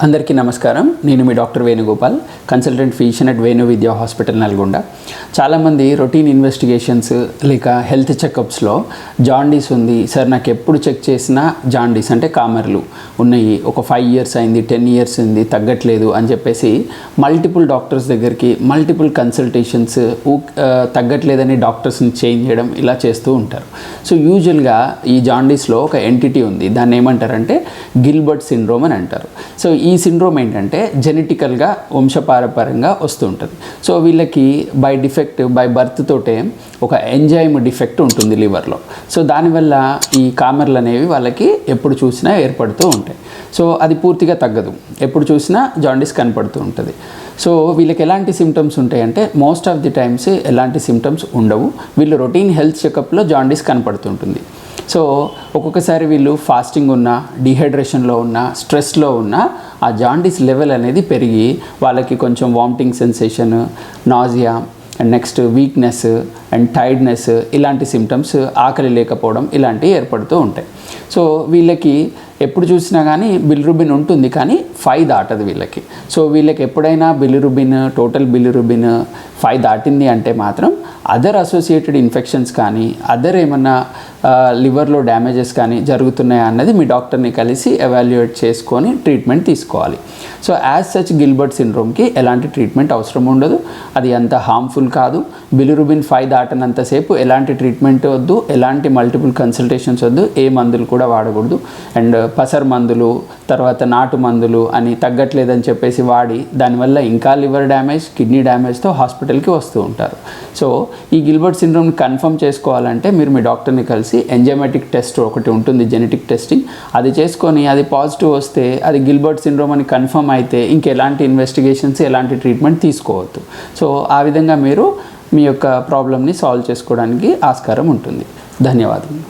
అందరికీ నమస్కారం. నేను మీ doctor Venugopal, consultant physician at Venu Vidya hospital Nalgonda. చాలామంది రొటీన్ ఇన్వెస్టిగేషన్స్ లేక హెల్త్ చెకప్స్లో జాండీస్ ఉంది సార్, నాకు ఎప్పుడు చెక్ చేసినా జాండీస్ అంటే కామెర్లు ఉన్నాయి, ఒక 5 years అయింది, 10 years ఉంది, తగ్గట్లేదు అని చెప్పేసి మల్టిపుల్ డాక్టర్స్ దగ్గరికి మల్టిపుల్ కన్సల్టేషన్స్ తగ్గట్లేదని డాక్టర్స్ని చేంజ్ చేయడం ఇలా చేస్తూ ఉంటారు. సో యూజువల్గా ఈ జాండీస్లో ఒక ఎంటిటీ ఉంది, దాన్ని ఏమంటారంటే గిల్బర్ట్ సిండ్రోమ్ అని అంటారు. సో ఈ సిండ్రోమ్ ఏంటంటే జెనెటికల్గా వంశపారపర్యంగా వస్తూ ఉంటుంది. సో వీళ్ళకి బై డిఫెక్ట్ బై బర్త్ తోటే ఒక ఎంజైమ్ డిఫెక్ట్ ఉంటుంది లివర్లో. సో దానివల్ల ఈ కామెర్లు అనేవి వాళ్ళకి ఎప్పుడు చూసినా ఏర్పడుతూ ఉంటాయి. సో అది పూర్తిగా తగ్గదు, ఎప్పుడు చూసినా జాండీస్ కనపడుతూ ఉంటుంది. సో వీళ్ళకి ఎలాంటి సిమ్టమ్స్ ఉంటాయంటే మోస్ట్ ఆఫ్ ది టైమ్స్ ఎలాంటి సిమ్టమ్స్ ఉండవు. వీళ్ళు రొటీన్ హెల్త్ చెకప్లో జాండీస్ కనపడుతుంటుంది. సో ఒక్కొక్కసారి వీళ్ళు ఫాస్టింగ్ ఉన్నా, డిహైడ్రేషన్లో ఉన్నా, స్ట్రెస్లో ఉన్నా ఆ జాండీస్ లెవెల్ అనేది పెరిగి వాళ్ళకి కొంచెం vomiting sensation, nausea and next weakness and tiredness, ఇలాంటి సిమ్టమ్స్, ఆకలి లేకపోవడం ఇలాంటివి ఏర్పడుతూ ఉంటాయి. సో వీళ్ళకి ఎప్పుడు చూసినా కానీ బిలిరుబిన్ ఉంటుంది, కానీ 5 దాటదు వీళ్ళకి. సో వీళ్ళకి ఎప్పుడైనా టోటల్ బిలిరుబిన్ 5 దాటింది అంటే మాత్రం అదర్ అసోసియేటెడ్ ఇన్ఫెక్షన్స్ కానీ అదర్ ఏమన్నా లివర్లో డ్యామేజెస్ కానీ జరుగుతున్నాయా అన్నది మీ డాక్టర్ని కలిసి ఎవాల్యుయేట్ చేసుకొని ట్రీట్మెంట్ తీసుకోవాలి. సో యాజ్ సచ్ గిల్బర్ట్ సిండ్రోమ్కి ఎలాంటి ట్రీట్మెంట్ అవసరం ఉండదు, అది అంత హార్మ్ఫుల్ కాదు. బిలిరుబిన్ 5 దాటనంతసేపు ఎలాంటి ట్రీట్మెంట్ వద్దు, ఎలాంటి మల్టిపుల్ కన్సల్టేషన్స్ వద్దు, ఏ మందులు కూడా వాడకూడదు. అండ్ పసర్ మందులు, తర్వాత నాటు మందులు అని తగ్గట్లేదని చెప్పేసి వాడి దానివల్ల ఇంకా లివర్ డ్యామేజ్, కిడ్నీ డ్యామేజ్తో హాస్పిటల్కి వస్తూ ఉంటారు. సో ఈ గిల్బర్ట్ సిండ్రోమ్ని కన్ఫర్మ్ చేసుకోవాలంటే మీరు మీ డాక్టర్ని కలిసి ఎంజైమాటిక్ టెస్ట్ ఒకటి ఉంటుంది, జెనెటిక్ టెస్టింగ్, అది చేసుకొని అది పాజిటివ్ వస్తే అది గిల్బర్ట్ సిండ్రోమ్ అని కన్ఫర్మ్ అయితే ఇంకెలాంటి ఇన్వెస్టిగేషన్స్, ఎలాంటి ట్రీట్మెంట్ తీసుకోవద్దు. సో ఆ విధంగా మీరు మీ యొక్క ప్రాబ్లమ్ని సాల్వ్ చేసుకోవడానికి ఆస్కారం ఉంటుంది. ధన్యవాదాలు.